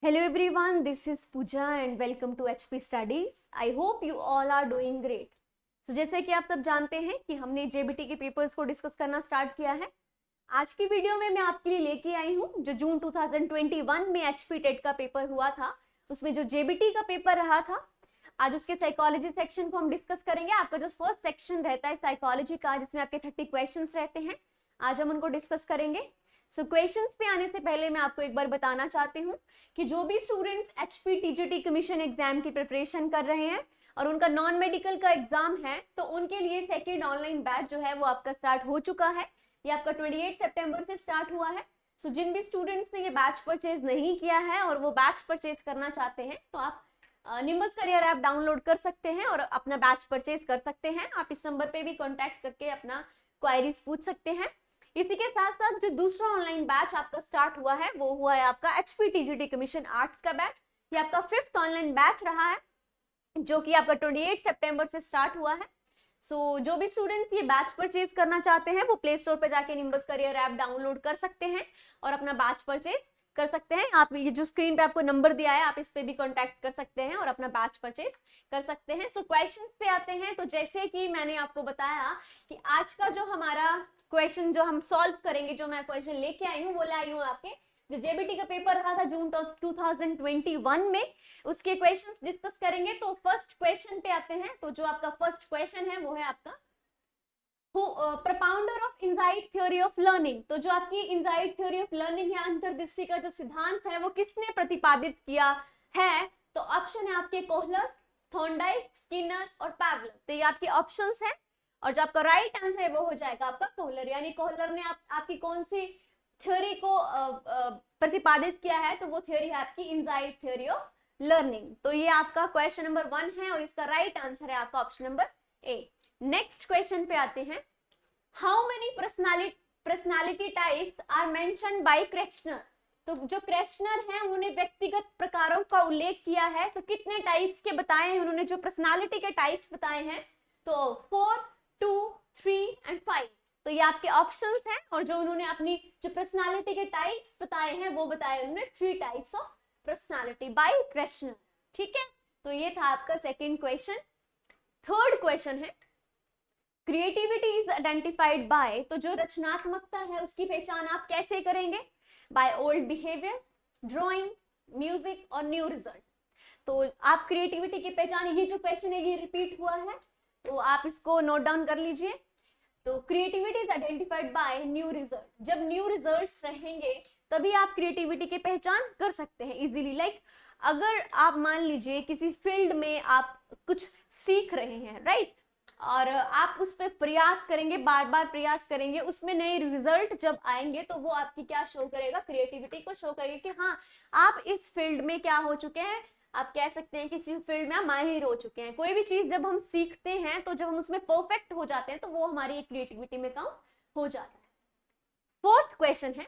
Hello everyone, this is Pooja and welcome to HP Studies. I hope you all are doing great. So जैसे कि आप सब जानते हैं कि हमने जेबीटी के पेपर्स को डिस्कस करना स्टार्ट किया है। आज की वीडियो में मैं आपके लिए लेके आई हूँ जो जून 2021 में एचपी टेट का पेपर हुआ था, उसमें जो जेबीटी का पेपर रहा था। आज उसके साइकोलॉजी सेक्शन को हम डिस्कस करेंगे। आपका जो फर्स्ट सेक्शन रहता है साइकोलॉजी का, जिसमें आपके 30 क्वेश्चंस रहते हैं, आज हम उनको डिस्कस करेंगे। सो क्वेश्चंस पे आने से पहले मैं आपको एक बार बताना चाहती हूँ कि जो भी students HP TGT commission exam की प्रिपरेशन कर रहे हैं और उनका नॉन मेडिकल का एग्जाम है, तो उनके लिए सेकेंड ऑनलाइन बैच जो है वो आपका स्टार्ट हो चुका है। ये आपका 28 सितंबर से स्टार्ट हुआ है। सो जिन भी स्टूडेंट्स ने ये बैच परचेज नहीं किया है और वो बैच परचेज करना चाहते हैं, तो आप निम्बस करियर ऐप डाउनलोड कर सकते हैं और अपना बैच परचेज कर सकते हैं। आप इस नंबर पे भी कॉन्टैक्ट करके अपना क्वायरीज पूछ सकते हैं। इसी के साथ साथ जो दूसरा ऑनलाइन बैच आपका स्टार्ट हुआ है वो हुआ है आपका एचपी टीजीटी कमीशन आर्ट्स का बैच। ये आपका 5th ऑनलाइन बैच रहा है जो कि आपका 28 सितंबर से स्टार्ट हुआ है। सो जो भी स्टूडेंट्स ये बैच परचेज करना चाहते हैं वो प्ले स्टोर पे जाके निम्बस करियर ऐप डाउनलोड कर सकते हैं और अपना बैच परचेज कर सकते हैं। आप ये जो स्क्रीन पे आपको नंबर दिया है, आप इस पे भी कांटेक्ट कर सकते हैं और अपना बैच परचेज कर सकते हैं। सो क्वेश्चंस पे आते हैं। तो जैसे कि मैंने आपको बताया कि आज का जो हमारा क्वेश्चन जो हम सॉल्व करेंगे, जो मैं क्वेश्चन लेके आई हूँ वो लाई हूँ आपके जो जेबीटी का पेपर रहा था जून 2021 में, उसके क्वेश्चंस डिस्कस करेंगे। तो फर्स्ट क्वेश्चन पे आते हैं। तो जो आपका फर्स्ट क्वेश्चन है वो है आपका propounder of insight theory of learning. तो जो आपकी इनसाइट थ्योरी ऑफ लर्निंग है, अंतर्दृष्टि का जो सिद्धांत है, वो किसने प्रतिपादित किया है? तो ऑप्शन है आपके कोहलर, थॉर्नडाइक, स्किनर और पावलोव। तो ये आपके ऑप्शंस हैं और जो आपका राइट आंसर है वो हो जाएगा आपका कोहलर। यानी कोहलर ने आपकी कौन सी थ्योरी को प्रतिपादित किया है? तो वो थ्योरी है आपकी इनसाइट थ्योरी ऑफ लर्निंग। तो ये आपका क्वेश्चन नंबर 1 है और इसका राइट आंसर है आपका option number A. Next question पे आते हैं। How many personality types are mentioned by Kretschmer. तो जो क्रेस्नर है उन्होंने व्यक्तिगत प्रकारों का उल्लेख किया है, तो कितने टाइप्स के बताए हैं उन्होंने? जो पर्सनालिटी के टाइप्स बताए हैं तो 4, 2, 3 एंड 5। तो ये आपके ऑप्शंस हैं और जो उन्होंने अपनी जो पर्सनालिटी के टाइप्स बताए हैं वो बताए उन्होंने 3 टाइप्स ऑफ पर्सनालिटी बाय क्रेस्नर। ठीक है, तो ये था आपका सेकेंड क्वेश्चन। थर्ड क्वेश्चन है क्रिएटिविटी इज आइडेंटिफाइड बाय। तो जो रचनात्मकता है उसकी पहचान आप कैसे करेंगे? By old behaviour, drawing, music और न्यू रिजल्ट। तो आप क्रिएटिविटी की पहचान, ये जो क्वेश्चन है ये रिपीट हुआ है तो आप इसको नोट डाउन कर लीजिए। तो creativity is identified by new result. जब न्यू रिजल्ट्स रहेंगे तभी आप क्रिएटिविटी की पहचान कर सकते हैं इजीली। लाइक अगर आप मान लीजिए किसी फील्ड में आप कुछ सीख रहे हैं, राइट, और आप उस पर प्रयास करेंगे, बार बार प्रयास करेंगे, उसमें नए रिजल्ट जब आएंगे तो वो आपकी क्या शो करेगा? क्रिएटिविटी को शो करेगा कि हाँ आप इस फील्ड में क्या हो चुके हैं। आप कह सकते हैं किसी फील्ड में आप माहिर हो चुके हैं। कोई भी चीज जब हम सीखते हैं तो जब हम उसमें परफेक्ट हो जाते हैं तो वो हमारी क्रिएटिविटी में काउंट हो जाता है। फोर्थ क्वेश्चन है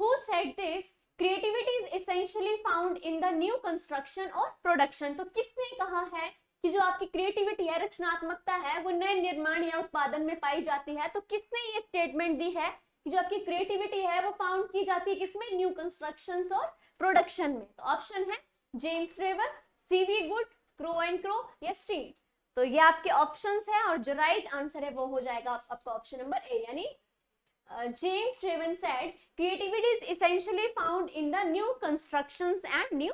who said this creativity is essentially found in the new construction और प्रोडक्शन। तो किसने कहा है कि जो आपकी क्रिएटिविटी है, रचनात्मकता है, वो नए निर्माण या उत्पादन में पाई जाती है? तो किसने ये स्टेटमेंट दी है कि जो आपकी क्रिएटिविटी है वो फाउंड की जाती है किसमें? न्यू कंस्ट्रक्शंस और प्रोडक्शन में। तो ऑप्शन है James Trevor, CV would, crow and crow या स्टील। तो ये आपके ऑप्शंस है और जो राइट आंसर है वो हो जाएगा आपका ऑप्शन नंबर ए। यानी James Traven said creativity is essentially found in the new constructions and new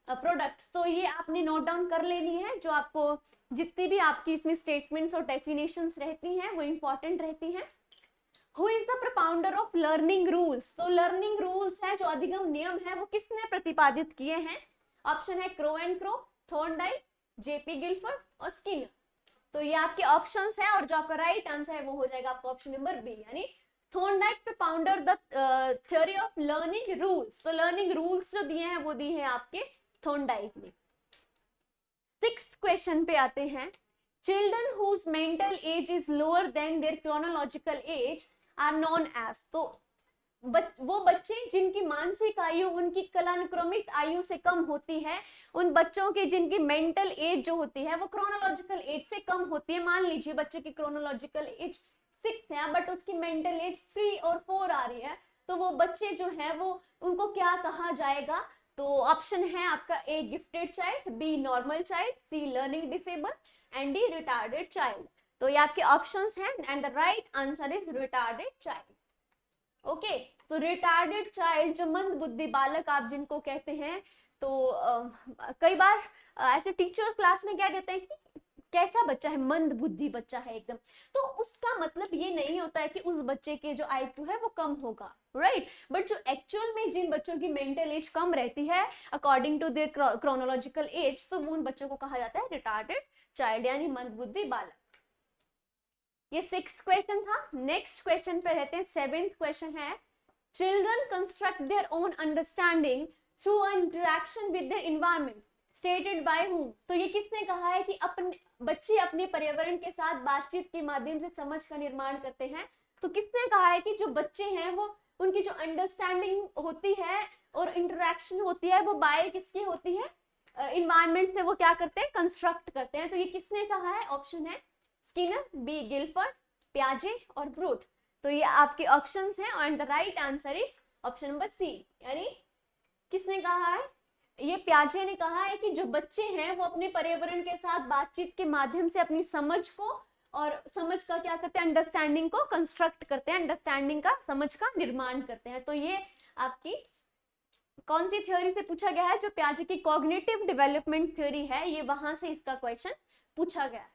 products। तो ये आपने नोट डाउन कर लेनी है। जो आपको जितनी भी आपकी इसमें स्टेटमेंट्स और डेफिनेशंस रहती हैं वो इंपॉर्टेंट रहती हैं। Who is the propounder of learning rules? तो लर्निंग रूल्स है, जो अधिगम नियम है, वो किसने प्रतिपादित किए हैं? ऑप्शन है Crow and Crow, Thorndike, JP Guilford और स्किनर। तो ये आपके ऑप्शंस हैं और जो आपका राइट आंसर है वो हो जाएगा आपका ऑप्शन नंबर बी। यानी Thorndike propounded the theory of learning rules. तो लर्निंग रूल्स जो दिए हैं वो दिए हैं आपके थॉर्नडाइक ने। सिक्स्थ क्वेश्चन पे आते हैं। Children whose mental age is lower than their chronological age are known as. तो वो बच्चे जिनकी मानसिक आयु उनकी कालानुक्रमिक आयु से कम होती है, उन बच्चों की जिनकी मेंटल एज जो होती है वो क्रोनोलॉजिकल एज से कम होती है। मान लीजिए बच्चे की क्रोनोलॉजिकल एज 6 है बट उसकी मेंटल एज 3 और 4 आ रही है, तो वो बच्चे जो है वो उनको क्या कहा जाएगा? तो ऑप्शन है आपका A gifted child, B normal child, C learning disable and D retarded child. तो ये आपके ऑप्शंस हैं and the right answer is retarded child. Okay, तो रिटार्डेड चाइल्ड जो मंद बुद्धि बालक आप जिनको कहते हैं, तो कई बार ऐसे टीचर क्लास में क्या कहते हैं कि कैसा बच्चा है, मंद बुद्धि बच्चा है एकदम, तो उसका मतलब ये नहीं होता है कि उस बच्चे के जो IQ है वो कम होगा, राइट। बट जो एक्चुअल में जिन बच्चों की मेंटल एज कम रहती है according to their chronological age, तो उन बच्चों को कहा जाता है रिटार्डेड चाइल्ड यानी मंद बुद्धि बालक। ये 6th क्वेश्चन था। नेक्स्ट क्वेश्चन पे रहते हैं। 7th क्वेश्चन है, children construct their own understanding through interaction with their environment stated by whom. तो ये किसने कहा है कि अपने बच्चे अपने पर्यावरण के साथ बातचीत के माध्यम से समझ का निर्माण करते हैं। तो किसने कहा है कि जो बच्चे हैं वो उनकी जो अंडरस्टैंडिंग होती है और इंटरेक्शन होती है वो बाय किसकी होती है, एनवायरनमेंट से वो क्या करते हैं, कंस्ट्रक्ट करते हैं। तो ये किसने कहा है, ऑप्शन है स्किनर, बी गिलफर्ड, पियाजे और ब्रूट। तो ये आपके ऑप्शंस हैं and the right answer is option number C. यानी किसने कहा है, ये पियाजे ने कहा है कि जो बच्चे हैं वो अपने पर्यावरण के साथ बातचीत के माध्यम से अपनी समझ को और समझ का क्या करते हैं, अंडरस्टैंडिंग को कंस्ट्रक्ट करते हैं, अंडरस्टैंडिंग का, समझ का निर्माण करते हैं। तो ये आपकी कौन सी थ्योरी से पूछा गया है, जो पियाजे की कॉग्निटिव डेवलपमेंट थ्योरी है, ये वहां से इसका क्वेश्चन पूछा गया है।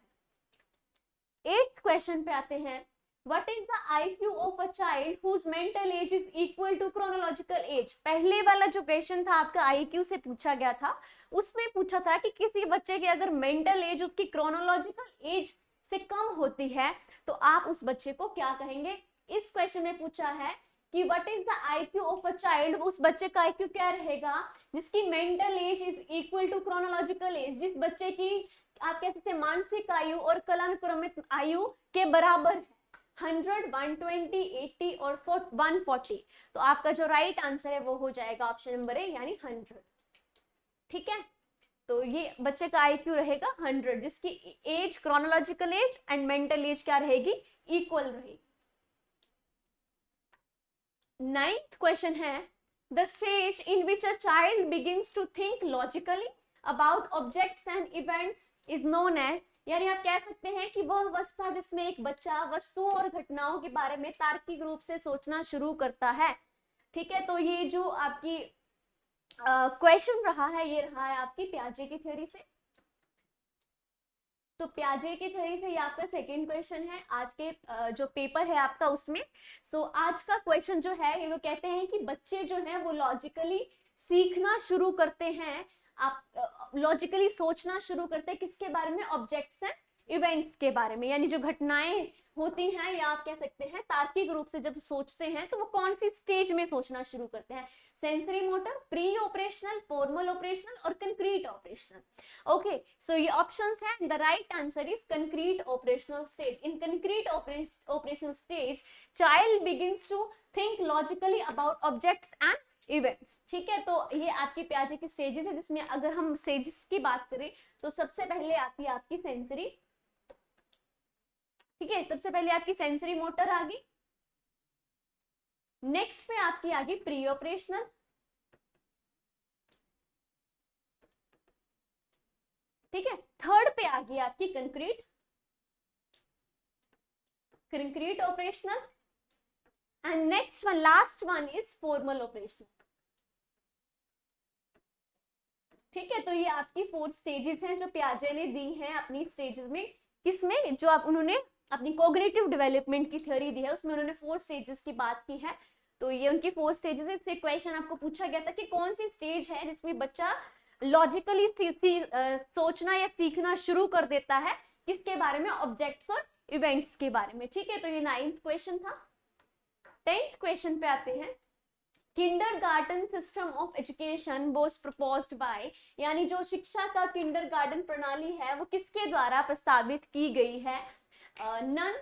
8th क्वेश्चन पे आते हैं। What is the IQ of a child whose mental age is equal to chronological age? पहले वाला जो क्वेश्चन था आपका IQ से पूछा गया था, उसमें पूछा था कि किसी बच्चे की अगर मेंटल एज उसकी क्रोनोलॉजिकल एज से कम होती है तो आप उस बच्चे को क्या कहेंगे। इस क्वेश्चन में पूछा है कि what is the IQ of a child, उस बच्चे का IQ क्या रहेगा जिसकी mental age is equal to chronological age, जिस बच्चे की आप कह सकते हैं मानसिक आयु और कालानुक्रमिक आयु के बराबर है, 100, 120, 80 और 140। तो आपका जो राइट आंसर है वो हो जाएगा ऑप्शन नंबर ए यानी 100। ठीक है, तो ये बच्चे का IQ रहेगा 100, जिसकी age chronological age and mental age क्या रहेगी, इक्वल रहेगी। 9th क्वेश्चन है, the stage in which a child begins to think logically about objects and events is known as, यानी आप कह सकते हैं कि वह अवस्था जिसमें एक बच्चा वस्तुओं और घटनाओं के बारे में तार्किक रूप से सोचना शुरू करता है। ठीक है, तो ये जो आपकी क्वेश्चन रहा है, ये रहा है आपकी पियाजे की थ्योरी से। तो पियाजे की थ्योरी से ये आपका सेकंड क्वेश्चन है आज के जो पेपर है आपका उसमें। सो आज का क्वेश्चन जो है, ये वो कहते हैं कि बच्चे जो हैं वो लॉजिकली सीखना शुरू करते हैं, आप लॉजिकली सोचना शुरू करते हैं किसके बारे में, ऑब्जेक्ट्स एंड इवेंट्स के बारे में, यानी जो घटनाएं होती हैं या आप कह सकते हैं तार्किक रूप से जब सोचते हैं तो वो कौन सी स्टेज में सोचना शुरू करते हैं, sensory motor, pre operational, formal operational और कंक्रीट ऑपरेशनल। ओके, सो ये ऑप्शंस हैं, the right answer is concrete operational stage. In concrete operational stage child begins to think logically about objects and events. ठीक है, तो ये आपकी पियाजे की stages है, जिसमें अगर हम स्टेजेस की बात करें तो सबसे पहले आती है आपकी सेंसरी। ठीक है, सबसे पहले आपकी सेंसरी मोटर आ गई, नेक्स्ट पे आपकी आ गई प्री ऑपरेशनल, ठीक है, थर्ड पे आ गई आपकी concrete operational and next one, last one is formal operational. ठीक है, तो ये आपकी 4 स्टेजेस हैं जो पियाजे ने दी हैं अपनी स्टेजेस में, किसमें, जो आप उन्होंने अपनी कॉग्निटिव डेवलपमेंट की थ्योरी दी है उसमें उन्होंने 4 स्टेजेस की बात की है। तो ये उनकी 4 स्टेजेस है। इससे क्वेश्चन आपको पूछा गया था कि कौन सी स्टेज है जिसमें बच्चा लॉजिकली सोचना या सीखना शुरू कर देता है, किसके बारे में, ऑब्जेक्ट्स और इवेंट्स के बारे में। ठीक है, तो ये 9th क्वेश्चन था। 10th क्वेश्चन पे आते हैं। Kindergarten system of education was proposed by, यानी जो शिक्षा का किंडरगार्टन प्रणाली है वो किसके द्वारा प्रस्तावित की गई है, नन,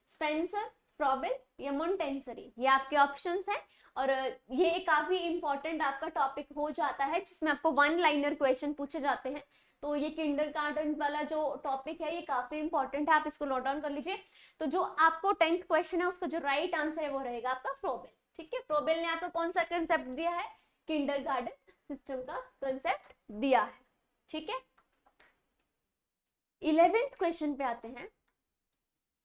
स्पेंसर, फ्रॉबेल या मोंटेसरी। ये आपके ऑप्शंस हैं और ये काफी इंपॉर्टेंट आपका टॉपिक हो जाता है जिसमें आपको 1 लाइनर क्वेश्चन पूछे जाते हैं। तो ये किंडरगार्टन वाला जो टॉपिक है ये काफी इंपॉर्टेंट है, आप इसको नोट डाउन कर लीजिए। तो जो आपको 10th क्वेश्चन है उसका जो राइट आंसर है वो रहेगा आपका फ्रॉबेल। ठीक है, फ्रॉबेल ने आपको कौन सा कंसेप्ट दिया है, किंडरगार्टन सिस्टम का कंसेप्ट दिया है। ठीक है, 11th क्वेश्चन पे आते हैं।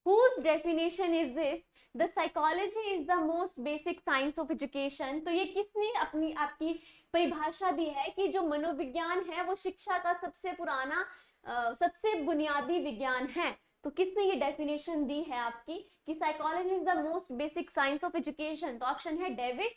Whose definition is this? The psychology is the most basic science of education. तो ये किसने अपनी आपकी परिभाषा दी है कि जो मनोविज्ञान है वो शिक्षा का सबसे पुराना सबसे बुनियादी विज्ञान है। तो किसने ये डेफिनेशन दी है आपकी कि psychology is the most basic science of education? तो ऑप्शन है डेविस,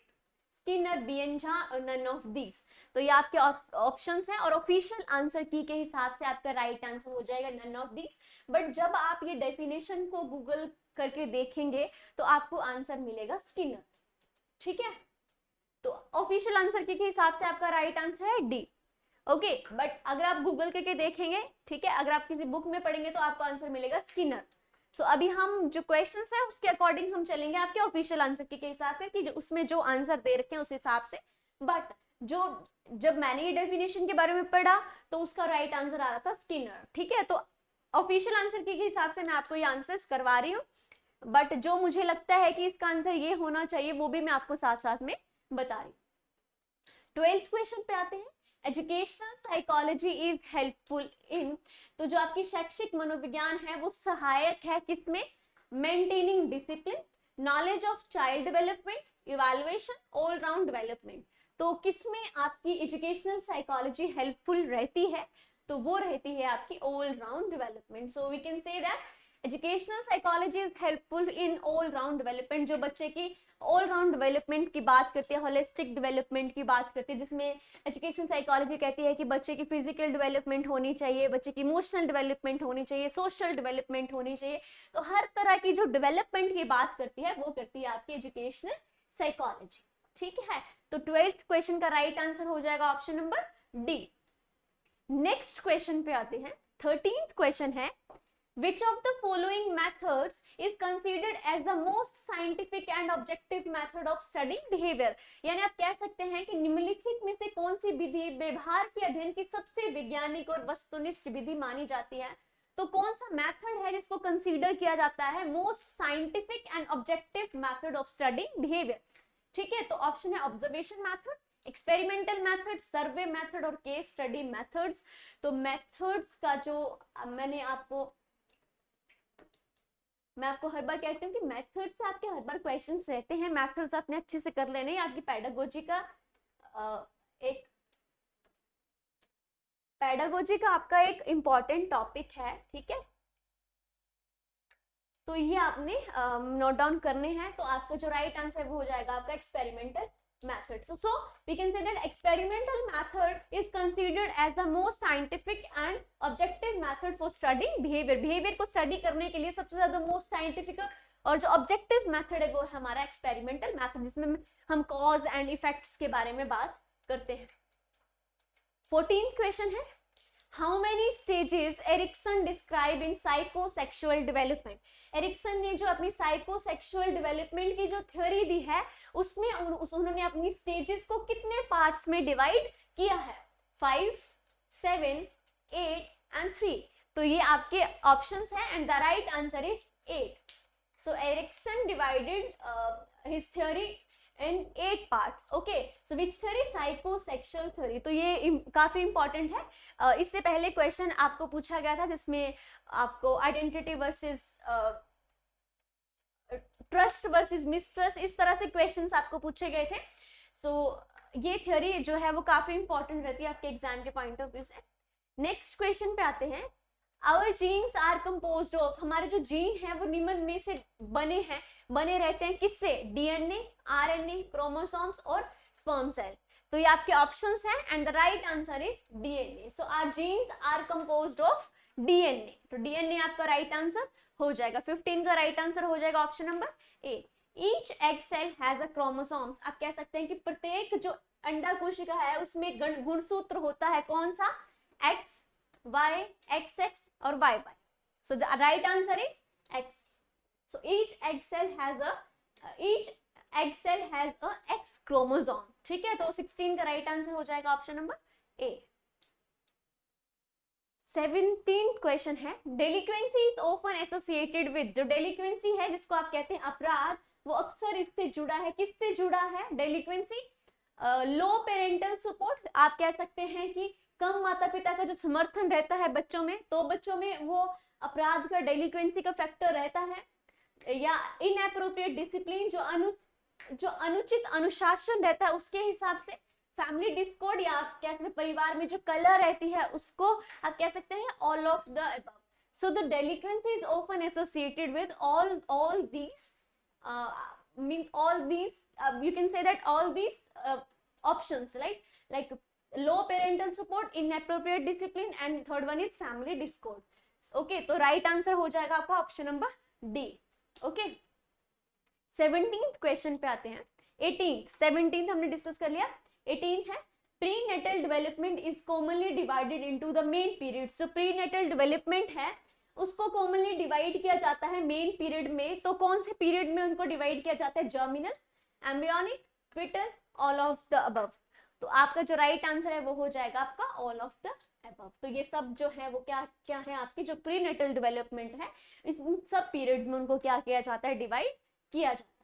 स्किनर, बियंजा और नन ऑफ दीज। तो ये आपके ऑप्शंस हैं और ऑफिशियल आंसर की के हिसाब से आपका राइट आंसर हो जाएगा नन ऑफ दीज। बट जब आप ये डेफिनेशन को गूगल करके देखेंगे तो आपको आंसर मिलेगा स्किनर। ठीक है, तो ऑफिशियल आंसर की के हिसाब से आपका राइट आंसर है डी। ओके, बट अगर आप गूगल करके देखेंगे, ठीक है, अगर आप किसी बुक में पढ़ेंगे तो आपको आंसर मिलेगा स्किनर। सो अभी हम जो क्वेश्चंस है उसके अकॉर्डिंग हम चलेंगे आपके ऑफिशियल आंसर के हिसाब से कि उसमें जो आंसर दे रखे हैं उस हिसाब से। बट जो जब मैंने ये डेफिनेशन के बारे में पढ़ा तो उसका राइट आंसर आ रहा था स्किनर। ठीक है, तो ऑफिशियल आंसर के हिसाब से मैं आपको ये आंसर्स करवा रही हूँ, बट जो मुझे लगता है कि इसका आंसर ये होना चाहिए वो भी मैं आपको साथ साथ में बता रही हूँ। 12th क्वेश्चन पे आते हैं। एजुकेशनल साइकोलॉजी इज हेल्पफुल इन, तो जो आपकी शैक्षिक मनोविज्ञान है वो सहायक है किसमें? Maintaining discipline, knowledge of child development, evaluation, all round development. तो किसमें आपकी एजुकेशनल साइकोलॉजी हेल्पफुल रहती है? तो वो रहती है आपकी all round development. So we can say that educational psychology is helpful in all round development. जो बच्चे की ऑल राउंड डेवलपमेंट की बात करती है, होलिस्टिक डेवलपमेंट की बात करती है, जिसमें एजुकेशन साइकोलॉजी कहती है कि बच्चे की फिजिकल डेवलपमेंट होनी चाहिए, बच्चे की इमोशनल डेवलपमेंट होनी चाहिए, सोशल डेवलपमेंट होनी चाहिए। तो हर तरह की जो डेवलपमेंट की बात करती है वो करती है आपकी एजुकेशनल साइकोलॉजी। ठीक है, तो 12th क्वेश्चन का राइट आंसर हो जाएगा option number D. Next question पे आते हैं। 13th क्वेश्चन है, which of the following methods is considered as the most scientific and objective method of studying behavior? यानी आप कह सकते हैं कि निम्नलिखित में से कौन सी विधि व्यवहार के अध्ययन की सबसे वैज्ञानिक और वस्तुनिष्ठ विधि मानी जाती है? तो कौन सा मेथड है जिसको कंसीडर किया जाता है most scientific and objective method of studying behaviour? ठीक है, तो ऑप्शन है observation method, experimental method, survey method और केस स्टडी मेथड्स। तो मेथड्स का जो मैं आपको हर बार कहती हूँ कि मेथड्स से आपके हर बार क्वेश्चंस रहते हैं, मेथड्स आपने अच्छे से कर लेने। आपकी पेडागोजी का आपका एक इम्पॉर्टेंट टॉपिक है। ठीक है, तो ये आपने नोट डाउन करने हैं। तो आपका जो राइट आंसर वो हो जाएगा आपका experimental method. So we can say that experimental method is considered as the most scientific and objective method for studying behavior. Behavior को study करने के लिए सबसे ज्यादा most scientific और जो objective method है वो है हमारा experimental method, जिसमें हम cause and effects के बारे में बात करते हैं। 14th क्वेश्चन है, How many stages Erikson describe in psychosexual development? Erikson ने जो अपनी साइकोसेक्सुअल डेवलपमेंट की जो थ्योरी दी है उसमें उन्होंने अपनी स्टेजेस को कितने पार्ट्स में डिवाइड किया है? 5, 7, 8 एंड 3। तो ये आपके ऑप्शंस हैं and the right answer is 8। So Erikson divided his theory in 8 parts. Okay, so which theory? Psychosexual theory. तो ये काफी इंपॉर्टेंट है। इससे पहले क्वेश्चन आपको पूछा गया था जिसमें आपको identity versus trust versus mistrust, इस तरह से क्वेश्चंस आपको पूछे गए थे। सो ये थ्योरी जो है वो काफी इंपॉर्टेंट रहती है आपके एग्जाम के पॉइंट ऑफ व्यू से। नेक्स्ट क्वेश्चन पे आते हैं। Our genes are composed of, हमारे जो जीन है वो निम्न में से बने रहते हैं किससे? डीएनए, आरएनए, क्रोमोसोम्स और स्पर्म सेल। तो ये आपके ऑप्शंस हैं and the right answer is DNA. So our genes are composed of DNA. तो डीएनए आपका राइट आंसर हो जाएगा। 15 का राइट आंसर हो जाएगा option number A. Each egg cell has a chromosomes. आप कह सकते हैं कि प्रत्येक जो अंडा कोशिका है उसमें गुणसूत्र होता है, कौन सा? एक्स, वाई, एक्स एक्स और Y Y. So the right answer is X. So each egg cell has a X chromosome. ठीक है, तो 16 का राइट आंसर हो जाएगा ऑप्शन नंबर ए। 17th क्वेश्चन है, डेलिक्वेंसी इज ऑफन एसोसिएटेड विद। जो डेलिक्वेंसी है जिसको आप कहते हैं अपराध, वो अक्सर इससे जुड़ा है, किससे जुड़ा है? डेलिक्वेंसी लो पेरेंटल सपोर्ट, आप कह सकते हैं कि कम माता पिता का जो समर्थन रहता है बच्चों में, तो बच्चों में वो अपराध का, डेलिक्वेंसी का फैक्टर रहता है, या इनएप्रोप्रिएट डिसिप्लिन, जो अनुचित अनुशासन रहता है उसके हिसाब से, फैमिली डिस्कॉर्ड, या आप कह सकते हैं परिवार में जो कलह रहती है उसको आप कह सकते हैं all of the above. So the delinquency is often associated with all these means all these you can say that all these options, right? Like low parental support, inappropriate discipline, and third one is family discord. Okay, तो right answer हो जाएगा आपका option number D. Okay, 17th question पे आते हैं. 18th 17th हमने discuss कर लिया. 18th है prenatal development is commonly divided into the main periods. जो प्रीनेटल डेवलपमेंट है उसको कॉमनली डिवाइड किया जाता है मेन पीरियड में. तो कौन से पीरियड में उनको डिवाइड किया जाता है? Germinal, embryonic, foetal, all of the above. तो आपका जो राइट आंसर है वो हो जाएगा आपका ऑल ऑफ द अबव. तो ये सब जो है वो क्या क्या है आपकी जो प्रीनेटल डेवलपमेंट है, इस सब पीरियड्स में उनको क्या किया जाता है? डिवाइड किया जाता है.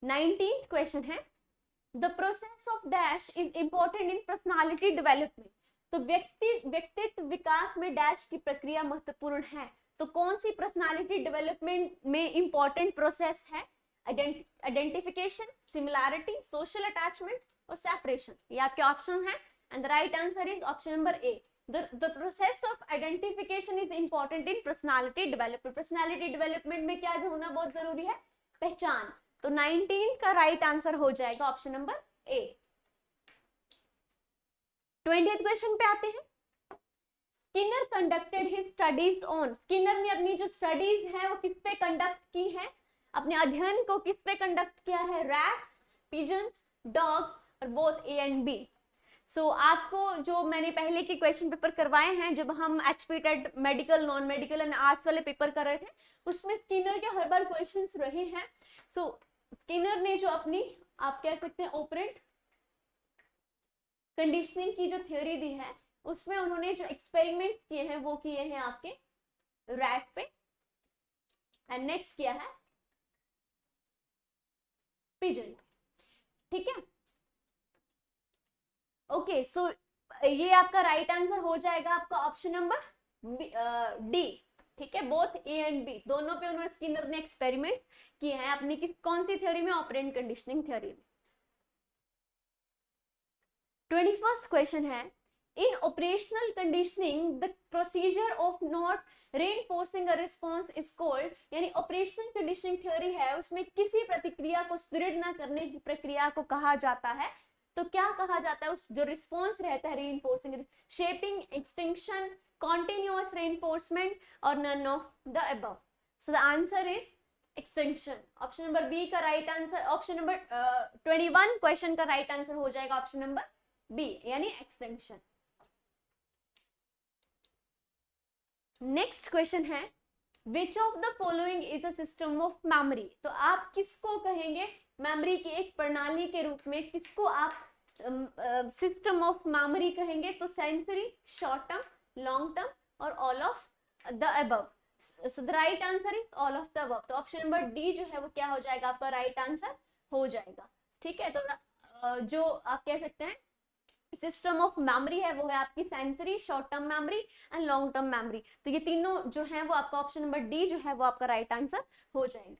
19th क्वेश्चन है the process of dash is important in personality development. तो व्यक्तित्व विकास में डैश की प्रक्रिया महत्वपूर्ण है. तो कौन सी पर्सनालिटी डेवलपमेंट में इंपॉर्टेंट प्रोसेस है? आइडेंटिफिकेशन, सिमिलैरिटी, सोशल अटैचमेंट और सेपरेशन. ये आपके ऑप्शन है and the right answer is option number A. The process of identification is important in personality development. Personality development में क्या होना बहुत जरूरी है? पहचान. तो 19 का राइट आंसर हो जाएगा ऑप्शन नंबर ए. 20th क्वेश्चन पे आते हैं. Skinner conducted his studies on. Skinner ने अपनी जो स्टडीज है वो किस पे कंडक्ट की है? अपने अध्ययन को किस पे कंडक्ट किया है? रैट्स, पिजन्स, डॉग्स और बोथ ए एंड बी. सो आपको जो मैंने पहले के क्वेश्चन पेपर करवाए हैं जब हम HP TET medical, non medical and arts वाले पेपर कर रहे थे, उसमें स्किनर के हर बार क्वेश्चंस रहे हैं. सो स्किनर ने जो अपनी आप कह सकते हैं ऑपरेंट कंडीशनिंग की जो थ्योरी दी है उसमें उन्होंने जो एक्सपेरिमेंट्स किए हैं वो किए हैं आपके रैट पे, एंड नेक्स्ट किया है पिजन. ठीक है, ओके. सो ये आपका राइट आंसर हो जाएगा आपका ऑप्शन नंबर डी. ठीक है, बोथ ए एंड बी दोनों पे उन्होंने स्किनर ने एक्सपेरिमेंट किए हैं अपनी कौन सी थ्योरी में? ऑपरेंट कंडीशनिंग थ्योरी में. 21st क्वेश्चन है in operational conditioning the procedure of not reinforcing a response is called. यानी ऑपरेशनल कंडीशनिंग थ्योरी है उसमें किसी प्रतिक्रिया को सुदृढ़ न करने की प्रक्रिया को कहा जाता है. तो क्या कहा जाता है? उस जो रिस्पॉन्स रहता है reinforcing, shaping, extinction, continuous reinforcement और none of the above. So the answer is extinction. Option number B का right answer, option number 21 question का राइट आंसर हो जाएगा ऑप्शन नंबर बी यानी एक्सटिंक्शन. नेक्स्ट क्वेश्चन है which of the following is a system of memory. तो आप किसको कहेंगे मेमोरी की एक प्रणाली के रूप में? किसको आप सिस्टम ऑफ मेमोरी कहेंगे? तो sensory, short term, long term और all of the above. So the right answer is all of the above. तो ऑप्शन नंबर डी जो है वो क्या हो जाएगा? आपका राइट आंसर हो जाएगा. ठीक है, तो जो आप कह सकते हैं सिस्टम ऑफ मेमोरी है वो है आपकी sensory, short term memory and long term memory. तो ये तीनों जो है वो आपका ऑप्शन नंबर डी जो है वो आपका राइट आंसर हो जाएगा.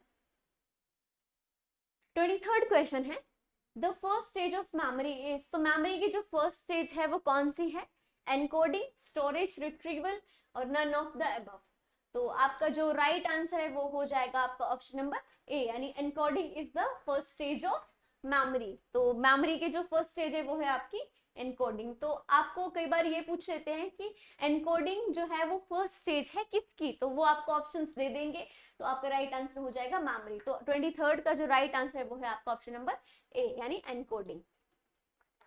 23rd क्वेश्चन है the first stage of memory is. तो मेमोरी की जो फर्स्ट स्टेज है वो कौन सी है? एनकोडिंग, स्टोरेज, रिट्रीवल और नन ऑफ द अबव. तो आपका जो राइट आंसर है वो हो जाएगा आपका ऑप्शन नंबर ए यानी encoding is the first stage of memory. तो मेमोरी की जो फर्स्ट स्टेज है वो है आपकी एनकोडिंग. तो आपको कई बार ये पूछ लेते हैं कि एनकोडिंग जो है वो फर्स्ट स्टेज है किसकी, तो वो आपको ऑप्शंस दे देंगे. तो आपका राइट आंसर हो जाएगा मेमोरी. तो 23rd का जो राइट आंसर है वो है आपका ऑप्शन नंबर ए यानी एनकोडिंग.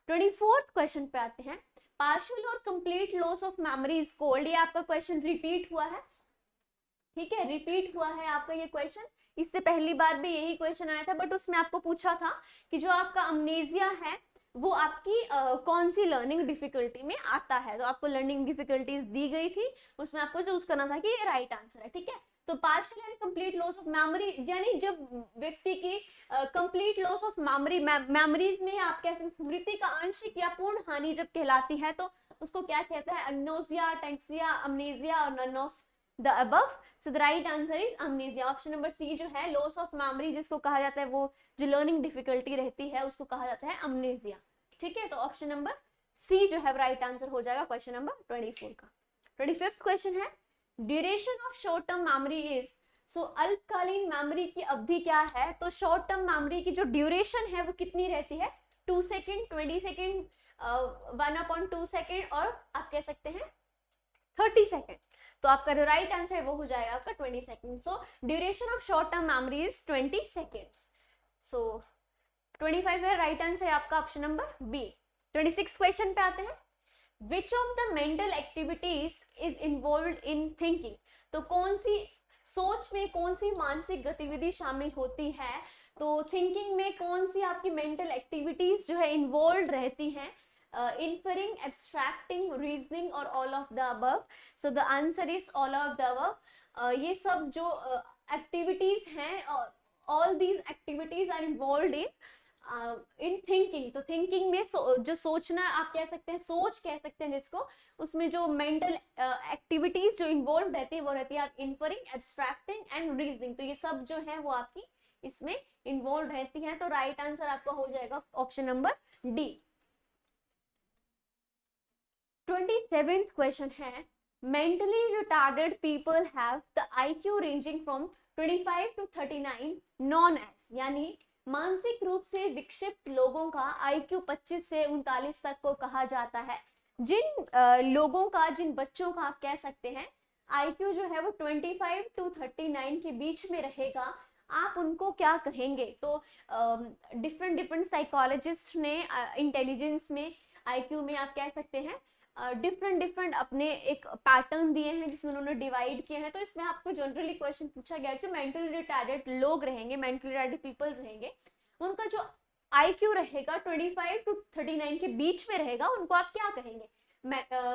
24th क्वेश्चन पे आते हैं पार्शियल और complete loss of memory is called. ये आपका क्वेश्चन रिपीट हुआ है. ठीक है, रिपीट हुआ है आपका ये क्वेश्चन. इससे पहली बार भी यही क्वेश्चन आया था बट उसमें आपको पूछा था कि जो आपका अमनेजिया है वो आपकी कौन सी लर्निंग डिफिकल्टी में आता है. तो आपको लर्निंग डिफिकल्टीज दी गई थी, उसमें आपको चूज करना था कि ये राइट आंसर है. ठीक है, तो partial and complete loss of memory यानी जब व्यक्ति की कंप्लीट लॉस ऑफ मेमोरीज में आप कह सकते हैं स्मृति का आंशिक या पूर्ण हानि जब कहलाती है तो उसको क्या कहता है, अग्नोसिया, टैक्सिया, अमनेसिया और none of the above. So the right answer is amnesia. Option number C जो है लॉस ऑफ मेमोरी जिसको कहा जाता है, वो जो लर्निंग डिफिकल्टी रहती है उसको कहा जाता है अमनेसिया। ठीक है, तो ऑप्शन नंबर सी जो है राइट आंसर हो जाएगा क्वेश्चन नंबर 24 का। 25th क्वेश्चन है duration of short term memory is. So अल्पकालीन मेमोरी की अवधि क्या है, तो शॉर्ट टर्म मेमोरी की जो ड्यूरेशन है वो कितनी रहती है, 2 सेकेंड, 20 सेकेंड, 1/2 सेकेंड और आप कह सकते हैं 30 सेकेंड। तो आपका जो राइट आंसर है वो हो जाएगा आपका 20 second. So duration of short term memory is 20 seconds. So 25 है राइट आंसर है आपका ऑप्शन नंबर बी। 26 क्वेश्चन पे आते हैं, विच of the mental activities is involve in thinking. तो कौन सी सोच में कौन सी मानसिक गतिविधि शामिल होती है, तो थिंकिंग में कौन सी आपकी मेंटल एक्टिविटीज जो है इन्वॉल्व रहती हैं, इन्फरिंग, एब्स्ट्रैक्टिंग, रीजनिंग और all of the above. So the answer is all of the above. ये सब जो एक्टिविटीज हैं, all these activities are involve in thinking. तो थिंकिंग में जो सोचना आप कह सकते हैं, सोच कह सकते हैं जिसको, उसमें जो मेंटल एक्टिविटीज जो इन्वॉल्व रहती है वो रहती है आप इन्फरिंग, एब्स्ट्रैक्टिंग एंड रीजनिंग। तो ये सब जो है वो आपकी इसमें इन्वॉल्व रहती है। तो राइट आंसर आपका हो जाएगा option number D. 27th question है, mentally retarded people have the IQ ranging from 25 to 39 non age. यानी मानसिक रूप से विक्षिप्त लोगों का IQ 25 से 39 तक को कहा जाता है। जिन लोगों का, जिन बच्चों का आप कह सकते हैं IQ जो है वो 25 to 39 के बीच में रहेगा, आप उनको क्या कहेंगे। तो डिफरेंट साइकोलॉजिस्ट ने इंटेलिजेंस में, IQ में आप कह सकते हैं डिफरेंट अपने एक पैटर्न दिए हैं जिसमें उन्होंने डिवाइड किए हैं। तो इसमें आपको जनरली क्वेश्चन पूछा गया जो मेंटली रिटार्डेड लोग रहेंगे, मेंटली रिटार्डेड पीपल रहेंगे, उनका जो IQ रहेगा 25 to 39 के बीच में रहेगा, उनको आप क्या कहेंगे,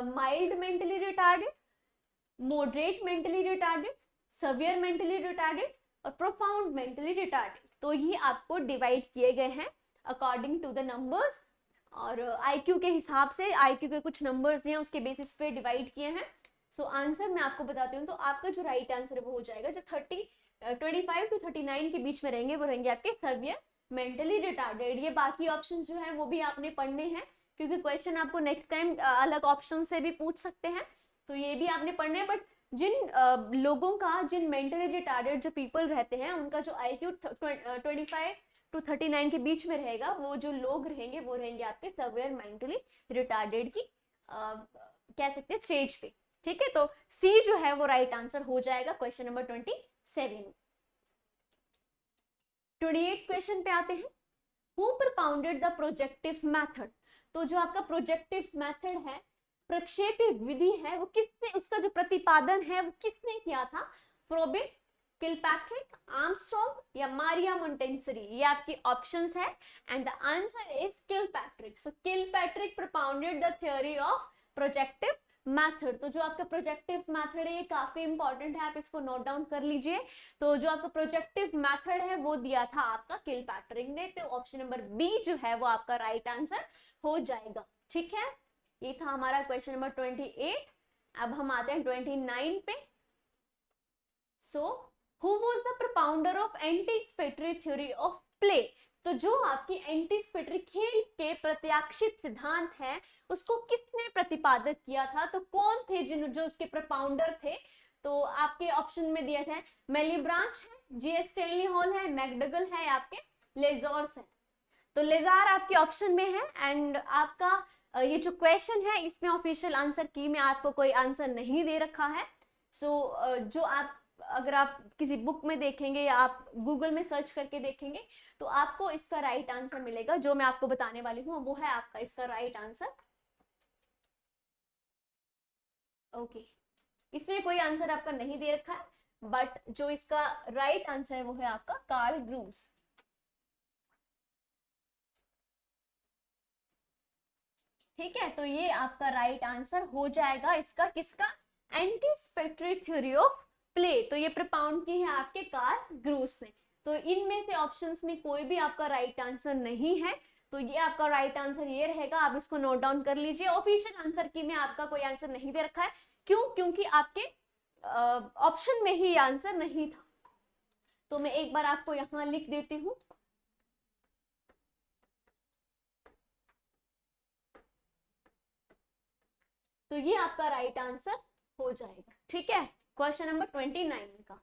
mild mentally retarded, moderate mentally retarded, severe mentally retarded और प्रोफाउंड मेंटली रिटार्डेड। तो ये आपको डिवाइड किए गए हैं अकॉर्डिंग टू द नंबर्स, और IQ के हिसाब से, IQ के कुछ नंबर्स हैं उसके बेसिस पे डिवाइड किए हैं। सो आंसर मैं आपको बताती हूँ, तो आपका जो राइट आंसर है वो हो जाएगा जो 25 to 39 के बीच में रहेंगे वो रहेंगे आपके सवियर मेंटली रिटार्डेड। ये बाकी ऑप्शन जो है वो भी आपने पढ़ने हैं क्योंकि क्वेश्चन आपको नेक्स्ट टाइम अलग ऑप्शन से भी पूछ सकते हैं, तो ये भी आपने पढ़ने हैं। बट जिन लोगों का, जिन मेंटली रिटार्डेड जो पीपल रहते हैं उनका जो IQ 25 to 39 के बीच में रहेगा, वो जो लोग रहेंगे वो रहेंगे आपके सवियर मेंटली रिटार्डेड की कह सकते हैं स्टेज पे। ठीक है, तो सी जो है वो राइट आंसर हो जाएगा क्वेश्चन नंबर 27। 28 क्वेश्चन पे आते हैं, who propounded the projective method. तो जो आपका प्रोजेक्टिव मेथड है, प्रक्षेपी विधि है, वो किसने, उसका जो प्रतिपादन है वो किसने किया था, फ्रोबिन, किलपैट्रिक, आर्मस्ट्रॉन्ग या मारिया मोंटेसेरी। ये आपकी ऑप्शंस है and the answer is Kilpatrick. So Kilpatrick propounded the theory of projective method. तो जो आपका प्रोजेक्टिव मेथड है ये काफी इंपॉर्टेंट है, आप इसको नोट डाउन कर लीजिए। तो जो आपका प्रोजेक्टिव मेथड है वो दिया था आपका किलपैट्रिक ने, तो ऑप्शन नंबर बी जो है वो आपका राइट आंसर हो जाएगा। ठीक है, ये था हमारा क्वेश्चन नंबर 28। अब हम आते हैं 29 पे। So who was the propounder of anticipatory theory of play. तो जो आपकी एंटीसिपेटरी खेल के प्रत्याशित सिद्धांत है उसको किसने प्रतिपादित किया था, तो कौन थे जो उसके प्रोपाउंडर थे। तो आपके ऑप्शन में दिया था मेलिब्रांच है, G.S. स्टैनली हॉल है, मैकडगल है, आपके लेजॉर्स है। तो लेजार आपके ऑप्शन में है एंड आपका ये जो क्वेश्चन है इसमें ऑफिशियल आंसर की में आपको कोई आंसर नहीं दे रखा है। सो जो आप, अगर आप किसी बुक में देखेंगे या आप गूगल में सर्च करके देखेंगे तो आपको इसका राइट आंसर मिलेगा। जो मैं आपको बताने वाली हूँ वो है आपका इसका राइट आंसर। ओके, इसमें कोई आंसर आपका नहीं दे रखा है, बट जो इसका राइट आंसर है वो है आपका कार्ल ग्रूव्स। ठीक है, तो ये आपका राइट आंसर हो जाएगा इसका, किसका, एंटीसिपेटरी थ्योरी ऑफ प्ले, तो ये प्रोपाउंड की है आपके कार्ल ग्रूस ने। तो इनमें से ऑप्शंस में कोई भी आपका राइट आंसर नहीं है, तो ये आपका राइट आंसर ये रहेगा, आप इसको नोट डाउन कर लीजिए। ऑफिशियल आंसर की में आपका कोई आंसर नहीं दे रखा है, क्यों? क्योंकि आपके ऑप्शन में ही आंसर नहीं था। तो मैं एक बार आपको यहां लिख देती हूँ। तो ये आपका राइट आंसर हो जाएगा, ठीक है, क्वेश्चन नंबर 29 का।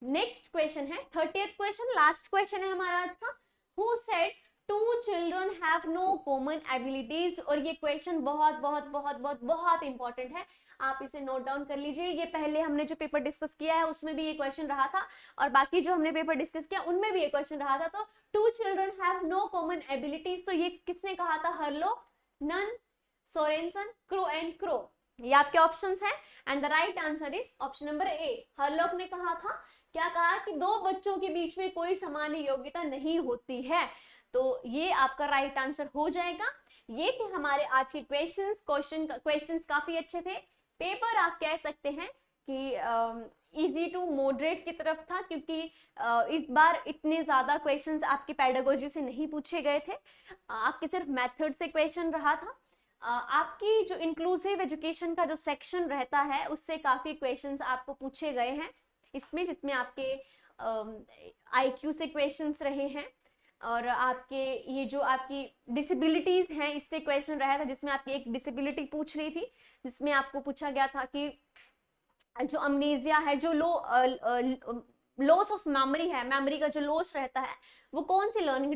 नेक्स्ट क्वेश्चन है 30th क्वेश्चन, लास्ट क्वेश्चन है हमारा आज का। Who said two children have no common abilities. और ये क्वेश्चन बहुत बहुत बहुत बहुत बहुत इंपॉर्टेंट है, आप इसे नोट डाउन कर लीजिए। ये पहले हमने जो पेपर डिस्कस किया है उसमें भी ये क्वेश्चन रहा था, और बाकी जो हमने पेपर डिस्कस किया उनमें भी ये क्वेश्चन रहा था। तो two children have no common abilities, तो ये किसने कहा था? Hurlock, none, Sorenson, Crow and Crow. ये आपके ऑप्शंस हैं, and the right answer is option number A. Hurlock ने कहा था, क्या कहा कि दो बच्चों के बीच में कोई समान योग्यता नहीं होती है। तो ये आपका राइट आंसर हो जाएगा। ये थे हमारे आज के क्वेश्चंस काफी अच्छे थे। पेपर आप कह सकते हैं कि इजी टू मॉडरेट की तरफ था, क्योंकि इस बार इतने ज्यादा क्वेश्चंस आपकी पेडागोजी से नहीं पूछे गए थे, आपके सिर्फ मेथड से क्वेश्चन रहा था। आपकी जो इंक्लूसिव एजुकेशन का जो सेक्शन रहता है उससे काफी क्वेश्चंस आपको पूछे गए हैं इसमें, जिसमें आपके IQ से क्वेश्चंस रहे हैं, और आपके ये जो आपकी डिसेबिलिटीज हैं इससे क्वेश्चन रहा था, जिसमें आपकी एक डिसेबिलिटी पूछ रही थी, जिसमें आपको पूछा गया था कि जो अमनीजिया है, जो लॉस ऑफ मेमोरी है, मेमोरी का जो लॉस रहता है, वो कौन सी लर्निंग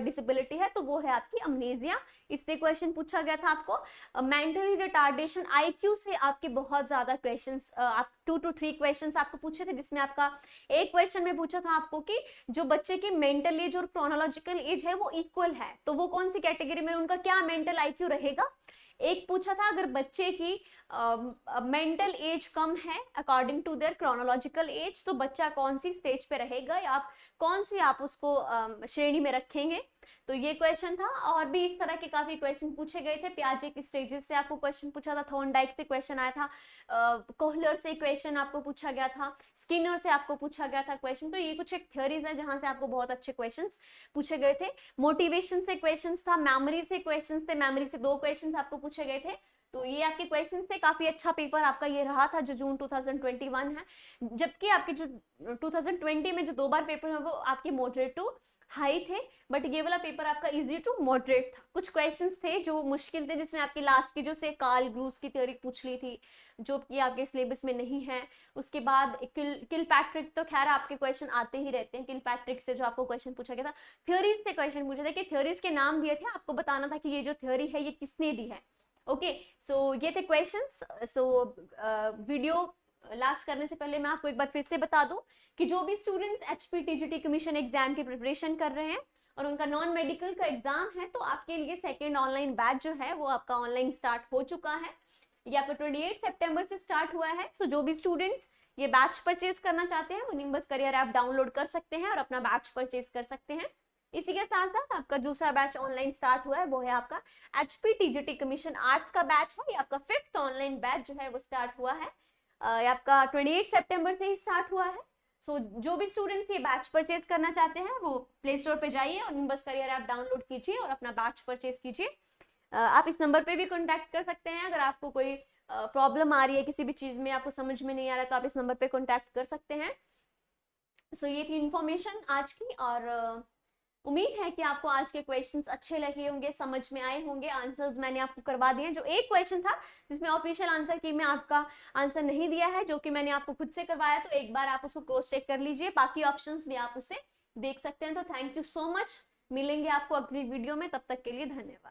डिसेबिलिटी है? तो वो है आपकी अमनीजिया। इससे क्वेश्चन पूछा गया था आपको। मेंटली रिटार्डेशन, IQ से आपके बहुत ज्यादा क्वेश्चंस, आप 2 to 3 क्वेश्चंस आपको पूछे थे, जिसमें आपका एक क्वेश्चन में पूछा था आपको कि जो बच्चे की मेंटल एज और क्रोनोलॉजिकल एज है वो इक्वल है, तो वो कौन सी कैटेगरी में उनका क्या मेंटल IQ रहेगा। एक पूछा था अगर बच्चे की मेंटल एज कम है according to their chronological age, तो बच्चा कौन सी स्टेज पे रहेगा, या आप कौन सी आप उसको श्रेणी में रखेंगे। तो ये क्वेश्चन था, और भी इस तरह के काफी क्वेश्चन पूछे गए थे। पियाजे की स्टेजेस से आपको क्वेश्चन पूछा था, थॉर्नडाइक से क्वेश्चन आया था, कोहलर से क्वेश्चन आपको पूछा गया था, स्किनर से आपको पूछा गया था क्वेश्चन। तो ये कुछ एक थ्योरीज है जहां से आपको बहुत अच्छे क्वेश्चंस पूछे गए थे। मोटिवेशन से क्वेश्चंस था, मेमोरी से क्वेश्चंस थे, मेमोरी से 2 क्वेश्चंस आपको पूछे गए थे। तो ये आपके क्वेश्चंस थे, काफी अच्छा पेपर आपका ये रहा था जो जून 2021 है। जबकि आपके जो 2020 में जो 2 बार पेपर है वो आपके मॉडरेट टू हाई थे, बट ये वाला पेपर आपका इजी टू मॉडरेट था। कुछ क्वेश्चंस थे जो मुश्किल थे, जिसमें आपकी लास्ट की जो से कार्ल ग्रूस की थ्योरी पूछ ली थी, जो कि आपके सिलेबस में नहीं है। उसके बाद किलपैट्रिक, तो खैर आपके क्वेश्चन आते ही रहते हैं। किलपैट्रिक से जो आपको क्वेश्चन पूछा गया था, थ्योरीज से क्वेश्चन पूछे थे कि थ्योरीज के नाम दिए थे, आपको बताना था कि ये जो थ्योरी है ये किसने दी है। ओके, सो ये थे क्वेश्चंस। सो वीडियो लास्ट करने से पहले मैं आपको एक बार फिर से बता दूं कि जो भी स्टूडेंट्स HPTGT कमीशन एग्जाम की प्रिपरेशन कर रहे हैं और उनका नॉन मेडिकल का एग्जाम है, तो आपके लिए सेकेंड ऑनलाइन बैच जो है वो आपका ऑनलाइन स्टार्ट हो चुका है। ये आपका 28 सितंबर से स्टार्ट हुआ है। सो जो भी स्टूडेंट्स ये बैच परचेज करना चाहते हैं वो निम्बस करियर ऐप डाउनलोड कर सकते हैं और अपना बैच परचेज कर सकते हैं। इसी के साथ साथ आपका दूसरा बैच ऑनलाइन स्टार्ट हुआ है, वो है आपका HPTGT कमीशन आर्ट्स का बैच है। ये आपका 5th ऑनलाइन बैच जो है वो स्टार्ट हुआ है, आपका 28 सितंबर से ही स्टार्ट हुआ है। सो जो भी स्टूडेंट्स ये बैच परचेज करना चाहते हैं वो प्ले स्टोर पे जाइए और निम्बस करियर ऐप डाउनलोड कीजिए और अपना बैच परचेज कीजिए। आप इस नंबर पे भी कांटेक्ट कर सकते हैं। अगर आपको कोई प्रॉब्लम आ रही है किसी भी चीज में, आपको समझ में नहीं आ रहा, तो आप इस नंबर पे कांटेक्ट कर सकते हैं। सो ये थी इंफॉर्मेशन आज की, और उम्मीद है कि आपको आज के क्वेश्चंस अच्छे लगे होंगे, समझ में आए होंगे। आंसर्स मैंने आपको करवा दिए। जो एक क्वेश्चन था जिसमें ऑफिशियल आंसर की में आपका आंसर नहीं दिया है, जो कि मैंने आपको खुद से करवाया, तो एक बार आप उसको क्रॉस चेक कर लीजिए। बाकी ऑप्शंस भी आप उसे देख सकते हैं। तो थैंक यू सो मच। मिलेंगे आपको अगली वीडियो में, तब तक के लिए धन्यवाद।